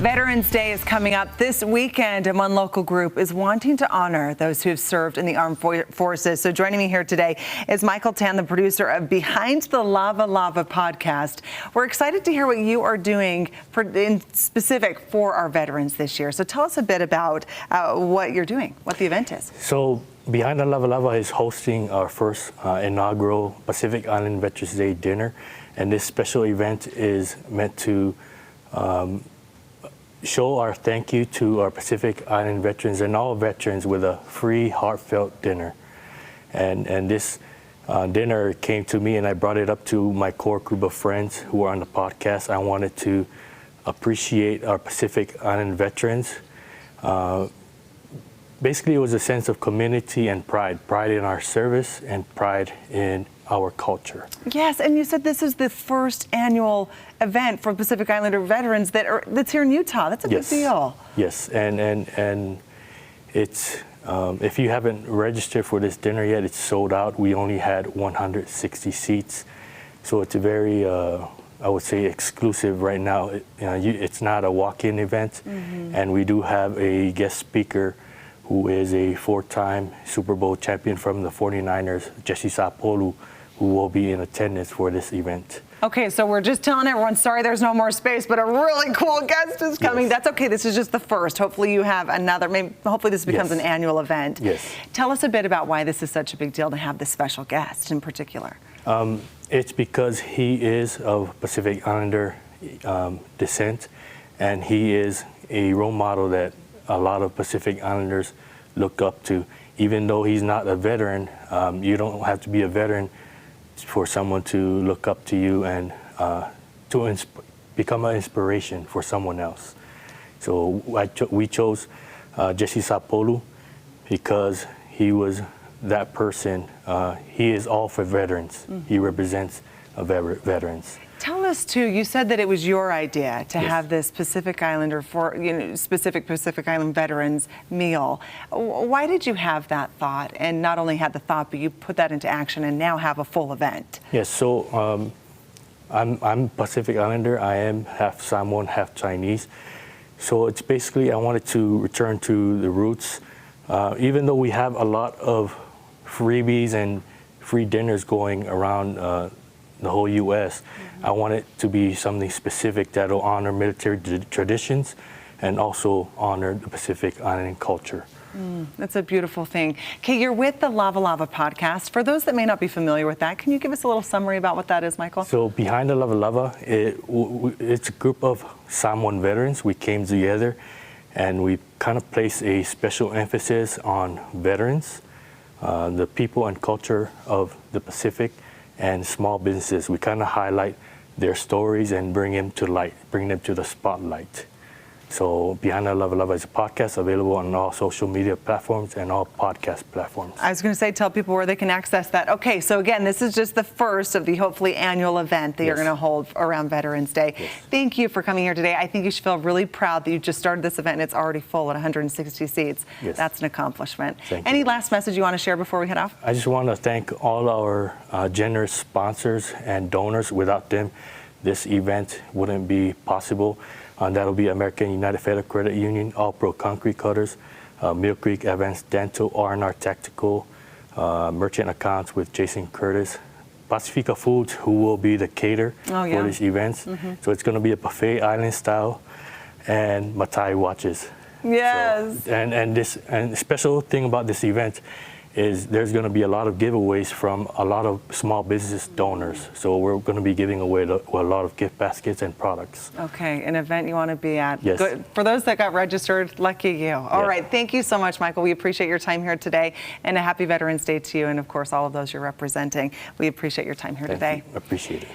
Veterans Day is coming up this weekend, and one local group is wanting to honor those who have served in the armed forces. So joining me here today is Michael Tan, the producer of Behind the Lavalava podcast. We're excited to hear what you are doing in specific for our veterans this year. So tell us a bit about what you're doing, what the event is. So Behind the Lavalava is hosting our first inaugural Pacific Island Veterans Day dinner. And this special event is meant to show our thank you to our Pacific Island veterans and all veterans with a free, heartfelt dinner. And this dinner came to me, and I brought it up to my core group of friends who are on the podcast. I wanted to appreciate our Pacific Island veterans. Basically, it was a sense of community and pride in our service and pride in our culture. Yes, and you said this is the first annual event for Pacific Islander veterans that's here in Utah. That's a big deal. Yes, and it's if you haven't registered for this dinner yet, it's sold out. We only had 160 seats, so it's a very I would say exclusive right now. It's not a walk-in event, and we do have a guest speaker who is a four-time Super Bowl champion from the 49ers, Jesse Sapolu, who will be in attendance for this event. Okay, so we're just telling everyone, sorry there's no more space, but a really cool guest is coming. Yes. That's okay, this is just the first. Hopefully you have another, hopefully this becomes an annual event. Yes. Tell us a bit about why this is such a big deal to have this special guest in particular. It's because he is of Pacific Islander descent, and he is a role model that a lot of Pacific Islanders look up to. Even though he's not a veteran, you don't have to be a veteran for someone to look up to you and to become an inspiration for someone else. So we chose Jesse Sapolu because he was that person. He is all for veterans. He represents veterans. Tell us too, you said that it was your idea to have this Pacific Islander specific Pacific Island veterans meal. Why did you have that thought, and not only had the thought, but you put that into action and now have a full event? Yes, so I'm Pacific Islander. I am half Samoan, half Chinese. So it's basically, I wanted to return to the roots. Even though we have a lot of freebies and free dinners going around the whole U.S., I want it to be something specific that will honor military traditions and also honor the Pacific Island culture. That's a beautiful thing. Okay, you're with the Lavalava podcast. For those that may not be familiar with that, can you give us a little summary about what that is, Michael? So Behind the Lavalava, it's a group of Samoan veterans. We came together and we kind of placed a special emphasis on veterans, the people and culture of the Pacific, and small businesses. We kind of highlight their stories and bring them to light, bring them to the spotlight. So Behind the Lavalava is a podcast available on all social media platforms and all podcast platforms. I was going to say, tell people where they can access that. Okay, so again, this is just the first of the hopefully annual event that you're going to hold around Veterans Day. Yes. Thank you for coming here today. I think you should feel really proud that you just started this event and it's already full at 160 seats. Yes. That's an accomplishment. Any last message you want to share before we head off? I just want to thank all our generous sponsors and donors. Without them, this event wouldn't be possible. That'll be American United Federal Credit Union, All Pro Concrete Cutters, Mill Creek Advanced Dental, R&R Tactical, Merchant Accounts with Jason Curtis, Pacifica Foods, who will be the caterer for these events. So it's going to be a buffet island style, and Matai Watches. Yes. So, and the special thing about this event is there's going to be a lot of giveaways from a lot of small business donors. So we're going to be giving away a lot of gift baskets and products. Okay, an event you want to be at. Yes. Good. For those that got registered, lucky you. All right, thank you so much, Michael. We appreciate your time here today, and a happy Veterans Day to you, and of course all of those you're representing. We appreciate your time here today. Thank you. Appreciate it.